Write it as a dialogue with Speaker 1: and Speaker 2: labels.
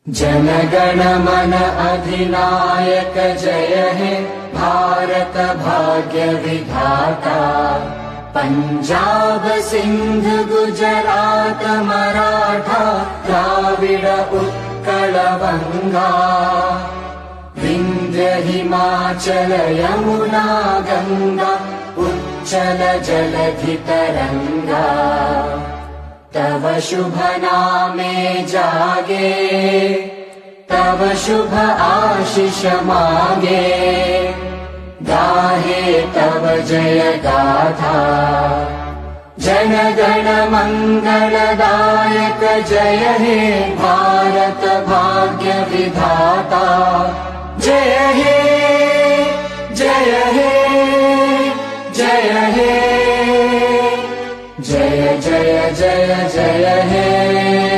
Speaker 1: जनगण मन अधिनायक जय हे भारत भाग्य विधाता। पंजाब सिंध गुजरात मराठा द्राविड उत्कल बंगा। विंध्य हिमाचल यमुना गंगा उच्चल जलधि तरंगा। तव शुभ नामे जागे तव शुभ आशीष मागे। गाहे तव जय गाथा जन गण मंगलदायक जय हे भारत भाग्य विधाता। जय हे जय हे जय हे जय जय जय जय हे।